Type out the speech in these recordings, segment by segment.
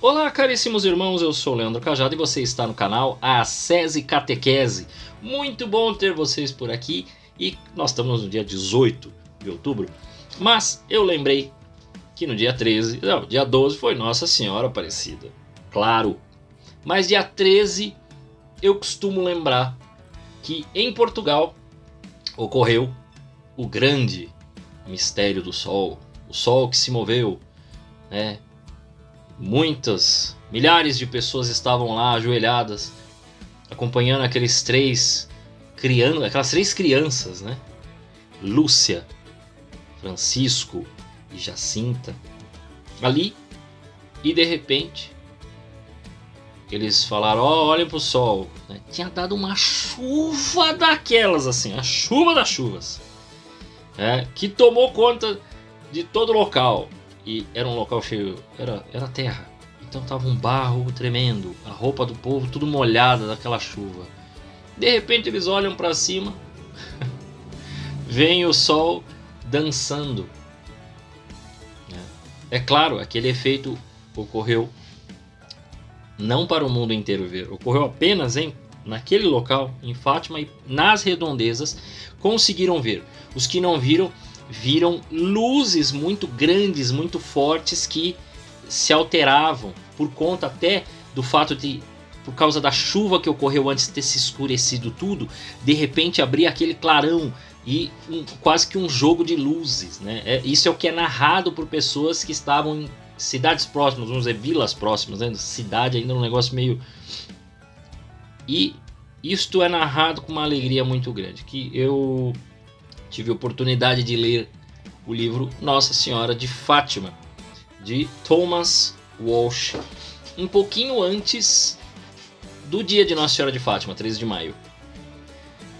Olá, caríssimos irmãos, eu sou o Leandro Cajado e você está no canal Ascese Catequese. Muito bom ter vocês por aqui e nós estamos no dia 18 de outubro, mas eu lembrei que no dia 13, não, dia 12 foi Nossa Senhora Aparecida, claro, mas dia 13 eu costumo lembrar que em Portugal ocorreu o grande mistério do Sol, o Sol que se moveu, né? Milhares de pessoas estavam lá ajoelhadas, acompanhando aquelas três crianças, né? Lúcia, Francisco e Jacinta, ali, e de repente eles falaram: olhem pro sol, né? Tinha dado uma chuva daquelas assim, a chuva das chuvas, né? Que tomou conta de todo o local. E era um local cheio, era terra, então tava um barro tremendo, a roupa do povo tudo molhada daquela chuva. De repente eles olham para cima, vem o sol dançando. É claro, aquele efeito ocorreu não para o mundo inteiro ver, ocorreu apenas naquele local, em Fátima e nas redondezas, conseguiram ver. Os que não viram luzes muito grandes, muito fortes, que se alteravam por conta até do fato de, por causa da chuva que ocorreu antes de ter se escurecido tudo, de repente abrir aquele clarão e quase que um jogo de luzes, né? Isso é o que é narrado por pessoas que estavam em cidades próximas, vamos dizer vilas próximas, né? Cidade ainda é um negócio meio... E isto é narrado com uma alegria muito grande, que eu tive a oportunidade de ler o livro Nossa Senhora de Fátima, de Thomas Walsh, um pouquinho antes do dia de Nossa Senhora de Fátima, 13 de maio.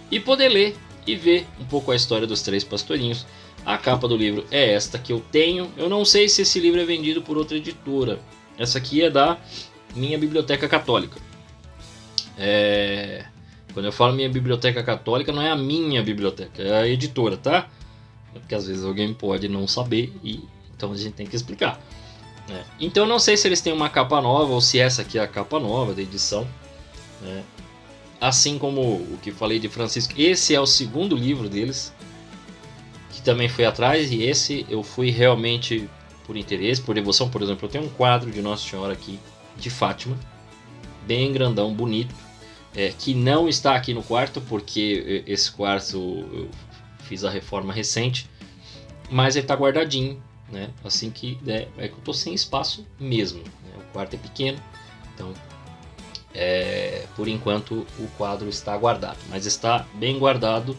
E poder ler e ver um pouco a história dos três pastorinhos. A capa do livro é esta que eu tenho. Eu não sei se esse livro é vendido por outra editora. Essa aqui é da minha biblioteca católica. Quando eu falo minha biblioteca católica, não é a minha biblioteca, é a editora, tá? Porque às vezes alguém pode não saber e então a gente tem que explicar. Então eu não sei se eles têm uma capa nova ou se essa aqui é a capa nova da edição. Assim como o que falei de Francisco, esse é o segundo livro deles, que também fui atrás, e esse eu fui realmente por interesse, por devoção. Por exemplo, eu tenho um quadro de Nossa Senhora aqui, de Fátima, bem grandão, bonito. Que não está aqui no quarto, porque esse quarto eu fiz a reforma recente, mas ele está guardadinho, né? Assim que der, é que eu estou sem espaço mesmo, né? O quarto é pequeno, então por enquanto o quadro está guardado, mas está bem guardado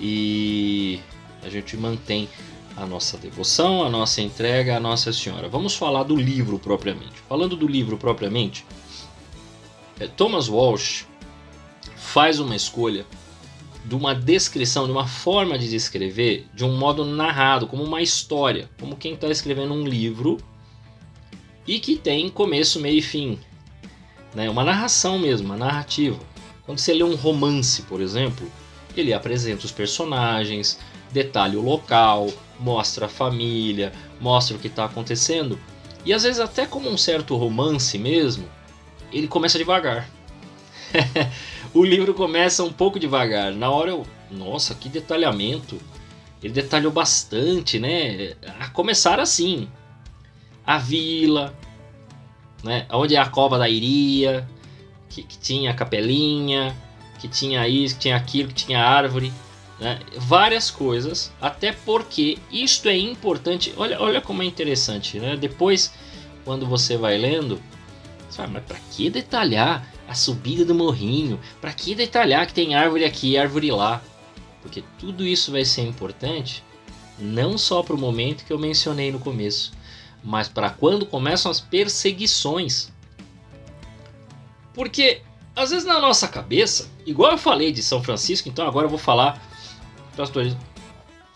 e a gente mantém a nossa devoção, a nossa entrega à Nossa Senhora. Vamos falar do livro propriamente. Falando do livro propriamente, Thomas Walsh faz uma escolha de uma descrição, de uma forma de descrever de um modo narrado, como uma história, como quem está escrevendo um livro e que tem começo, meio e fim, né? Uma narração mesmo, uma narrativa. Quando você lê um romance, por exemplo, ele apresenta os personagens, detalha o local, mostra a família, mostra o que está acontecendo, e às vezes até como um certo romance mesmo, ele começa devagar. O livro começa um pouco devagar. Na hora nossa, que detalhamento. Ele detalhou bastante, né? A começar assim. A vila, né? Onde é a cova da Iria, que tinha a capelinha, que tinha isso, que tinha aquilo, que tinha árvore, né? Várias coisas. Até porque isto é importante. Olha como é interessante, né? Depois, quando você vai lendo, mas pra que detalhar a subida do morrinho? Pra que detalhar que tem árvore aqui e árvore lá? Porque tudo isso vai ser importante não só para o momento que eu mencionei no começo, mas para quando começam as perseguições. Porque às vezes na nossa cabeça, igual eu falei de São Francisco, então agora eu vou falar pastores.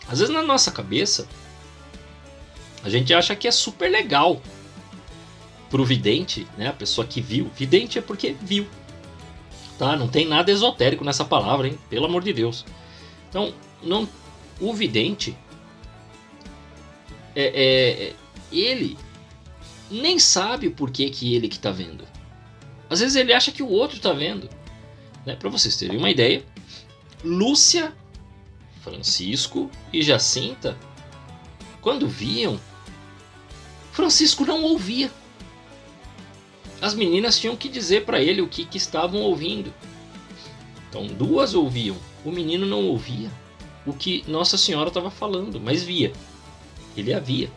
Às vezes na nossa cabeça a gente acha que é super legal pro vidente, né? A pessoa que viu. Vidente é porque viu, tá? Não tem nada esotérico nessa palavra, hein? Pelo amor de Deus. Então, o vidente ele nem sabe o porquê que ele que está vendo. Às vezes ele acha que o outro está vendo. Né? Para vocês terem uma ideia, Lúcia, Francisco e Jacinta, quando viam, Francisco não ouvia. As meninas tinham que dizer para ele o que estavam ouvindo. Então 2 ouviam, o menino não ouvia o que Nossa Senhora estava falando, mas via. Ele a via.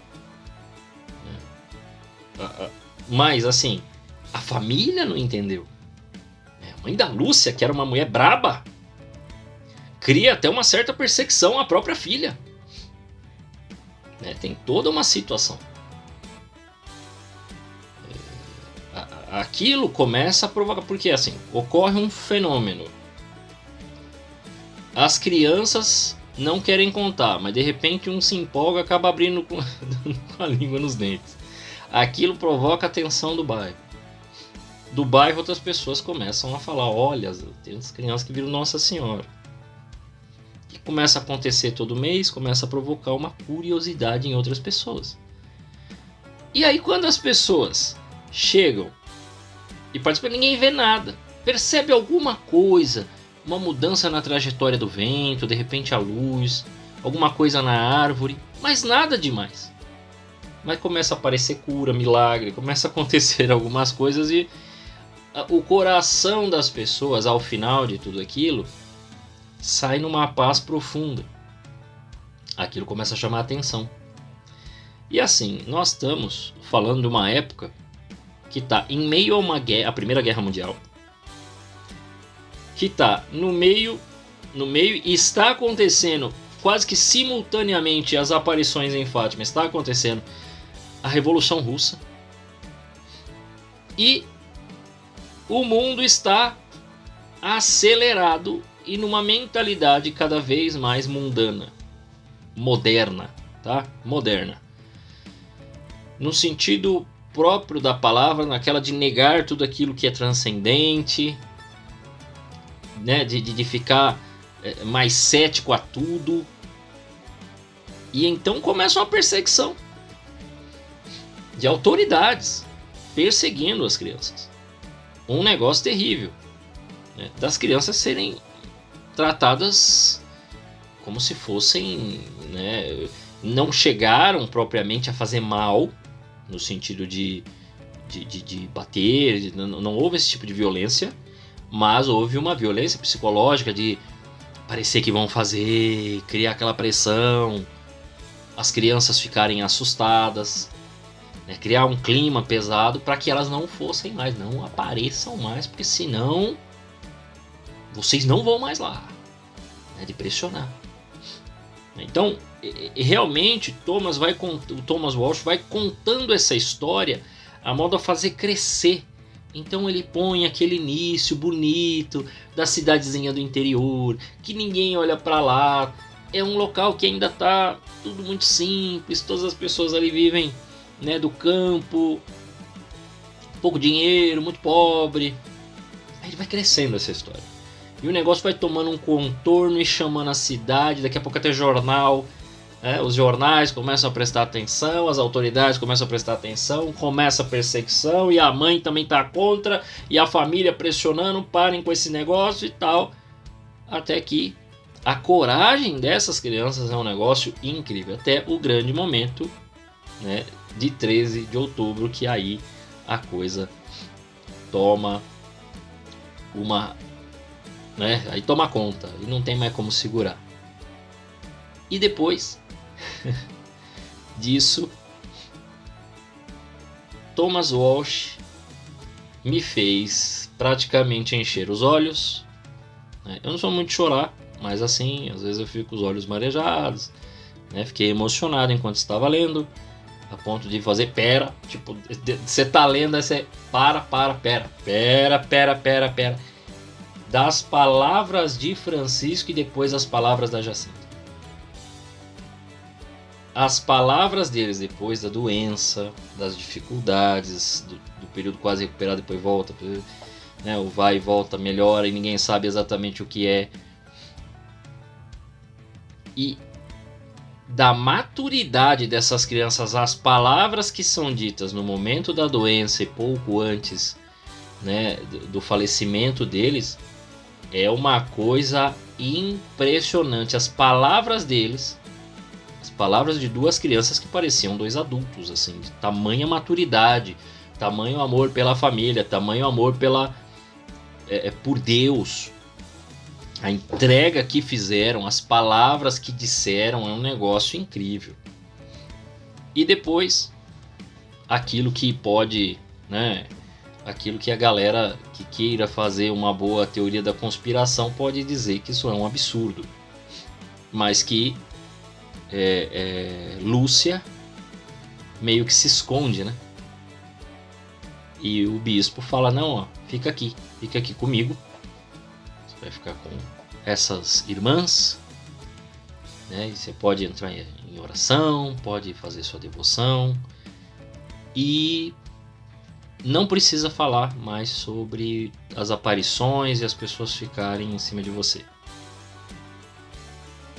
Mas assim, a família não entendeu. A mãe da Lúcia, que era uma mulher braba, cria até uma certa perseguição à própria filha. Tem toda uma situação. Aquilo começa a provocar, porque assim, ocorre um fenômeno. As crianças não querem contar, mas de repente um se empolga e acaba abrindo com a língua nos dentes. Aquilo provoca a atenção do bairro. Do bairro outras pessoas começam a falar, olha, tem as crianças que viram Nossa Senhora. E começa a acontecer todo mês, começa a provocar uma curiosidade em outras pessoas. E aí quando as pessoas chegam e participam, ninguém vê nada. Percebe alguma coisa, uma mudança na trajetória do vento, de repente a luz, alguma coisa na árvore, mas nada demais. Mas começa a aparecer cura, milagre, começa a acontecer algumas coisas e o coração das pessoas, ao final de tudo aquilo, sai numa paz profunda. Aquilo começa a chamar a atenção. E assim, nós estamos falando de uma época que está em meio a uma guerra, a Primeira Guerra Mundial, que está no meio e está acontecendo quase que simultaneamente as aparições em Fátima, está acontecendo a Revolução Russa e o mundo está acelerado e numa mentalidade cada vez mais mundana, moderna, tá? Moderna. No sentido próprio da palavra, naquela de negar tudo aquilo que é transcendente, né? de ficar mais cético a tudo. E então começa uma perseguição de autoridades perseguindo as crianças. Um negócio terrível, né? Das crianças serem tratadas como se fossem, né? Não chegaram propriamente a fazer mal, no sentido de bater, não houve esse tipo de violência, mas houve uma violência psicológica de parecer que vão fazer, criar aquela pressão, as crianças ficarem assustadas, né? Criar um clima pesado para que elas não fossem mais, não apareçam mais, porque senão vocês não vão mais lá, né? De pressionar. Então, realmente, o Thomas Walsh vai contando essa história a modo a fazer crescer. Então ele põe aquele início bonito da cidadezinha do interior, que ninguém olha para lá. É um local que ainda está tudo muito simples, todas as pessoas ali vivem, né, do campo, pouco dinheiro, muito pobre. Aí ele vai crescendo essa história. E o negócio vai tomando um contorno e chamando a cidade, daqui a pouco até jornal, né? Os jornais começam a prestar atenção, as autoridades começam a prestar atenção, começa a perseguição e a mãe também está contra, e a família pressionando, parem com esse negócio e tal. Até que a coragem dessas crianças é um negócio incrível, até o grande momento, né, de 13 de outubro, que aí a coisa toma uma... né? Aí toma conta e não tem mais como segurar. E depois disso, Thomas Walsh me fez praticamente encher os olhos, né? Eu não sou muito de chorar, mas assim, às vezes eu fico com os olhos marejados, né? Fiquei emocionado enquanto estava lendo, a ponto de fazer pera, tipo, você tá lendo, aí você pera, das palavras de Francisco e depois as palavras da Jacinta. As palavras deles depois da doença, das dificuldades, do período quase recuperado, depois volta, né, o vai e volta, melhora e ninguém sabe exatamente o que é. E da maturidade dessas crianças, as palavras que são ditas no momento da doença e pouco antes, né, do falecimento deles, é uma coisa impressionante. As palavras deles, as palavras de duas crianças que pareciam dois adultos, assim, de tamanha maturidade, tamanho amor pela família, tamanho amor por Deus. A entrega que fizeram, as palavras que disseram, é um negócio incrível. E depois, aquilo que pode, né, aquilo que a galera que queira fazer uma boa teoria da conspiração pode dizer que isso é um absurdo. Mas que Lúcia meio que se esconde, né? E o bispo fala, não, ó, fica aqui comigo. Você vai ficar com essas irmãs, né? E você pode entrar em oração, pode fazer sua devoção e não precisa falar mais sobre as aparições e as pessoas ficarem em cima de você.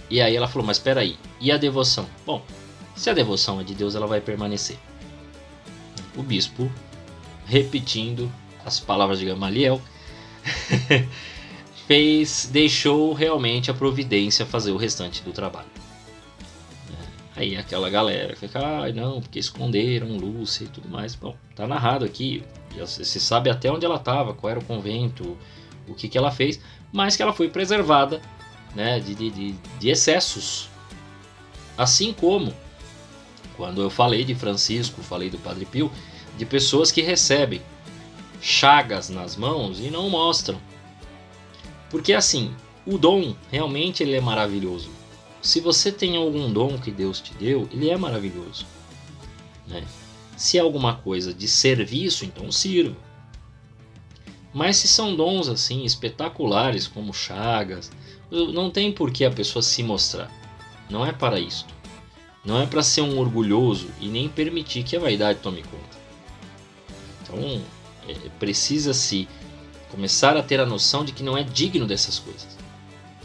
E aí ela falou, mas espera aí, e a devoção? Bom, se a devoção é de Deus, ela vai permanecer. O bispo, repetindo as palavras de Gamaliel, deixou realmente a providência fazer o restante do trabalho. Aí aquela galera fica, não, porque esconderam Lúcia e tudo mais. Bom, tá narrado aqui, você sabe até onde ela estava, qual era o convento, o que ela fez, mas que ela foi preservada, né, de excessos. Assim como, quando eu falei de Francisco, falei do Padre Pio, de pessoas que recebem chagas nas mãos e não mostram. Porque assim, o dom realmente ele é maravilhoso. Se você tem algum dom que Deus te deu, ele é maravilhoso, né? Se é alguma coisa de serviço, então sirva. Mas se são dons assim espetaculares, como chagas, não tem por que a pessoa se mostrar. Não é para isto. Não é para ser um orgulhoso e nem permitir que a vaidade tome conta. Então, precisa-se começar a ter a noção de que não é digno dessas coisas.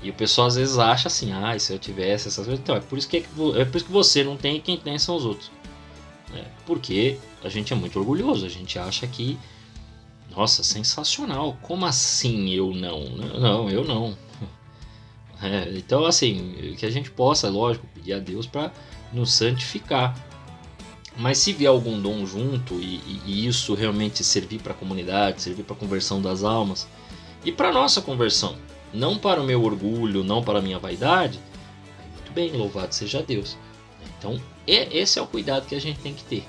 E o pessoal às vezes acha assim, se eu tivesse essas coisas... Então, é por isso que você não tem e quem tem são os outros. Porque a gente é muito orgulhoso, a gente acha que, nossa, sensacional, como assim eu não? Não, eu não. Então, assim, que a gente possa, lógico, pedir a Deus para nos santificar. Mas se vier algum dom junto e isso realmente servir para a comunidade, servir para a conversão das almas e para a nossa conversão, não para o meu orgulho, não para a minha vaidade, muito bem, louvado seja Deus. Então, esse é o cuidado que a gente tem que ter.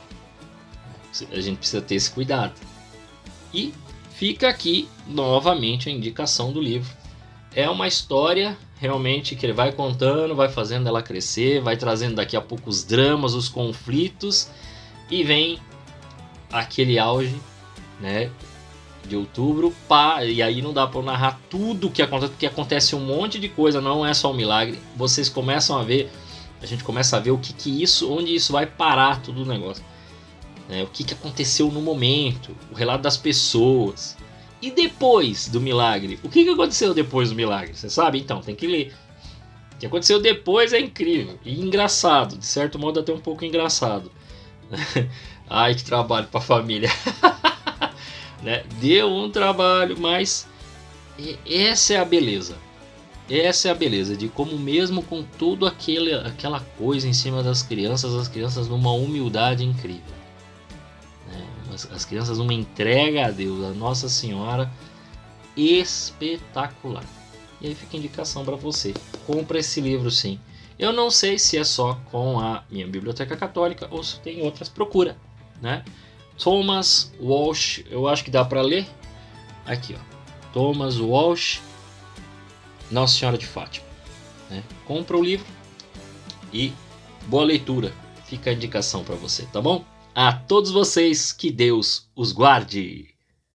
A gente precisa ter esse cuidado. E fica aqui novamente a indicação do livro. É uma história realmente que ele vai contando, vai fazendo ela crescer, vai trazendo daqui a pouco os dramas, os conflitos, e vem aquele auge, né, de outubro, e aí não dá para narrar tudo o que acontece, porque acontece um monte de coisa, não é só um milagre. Vocês começam a ver, a gente começa a ver onde isso vai parar tudo o negócio, né? O que aconteceu no momento, o relato das pessoas. E depois do milagre? O que aconteceu depois do milagre? Você sabe? Então, tem que ler. O que aconteceu depois é incrível e engraçado. De certo modo, até um pouco engraçado. Ai, que trabalho para a família. Né? Deu um trabalho, mas essa é a beleza. Essa é a beleza de como mesmo com tudo aquela coisa em cima das crianças, as crianças numa humildade incrível. As crianças numa entrega a Deus, a Nossa Senhora, espetacular. E aí fica a indicação para você. Compra esse livro sim. Eu não sei se é só com a minha biblioteca católica ou se tem outras, procura, né? Thomas Walsh, eu acho que dá para ler. Aqui, ó. Thomas Walsh, Nossa Senhora de Fátima, né? Compra o livro e boa leitura. Fica a indicação para você, tá bom? A todos vocês, que Deus os guarde!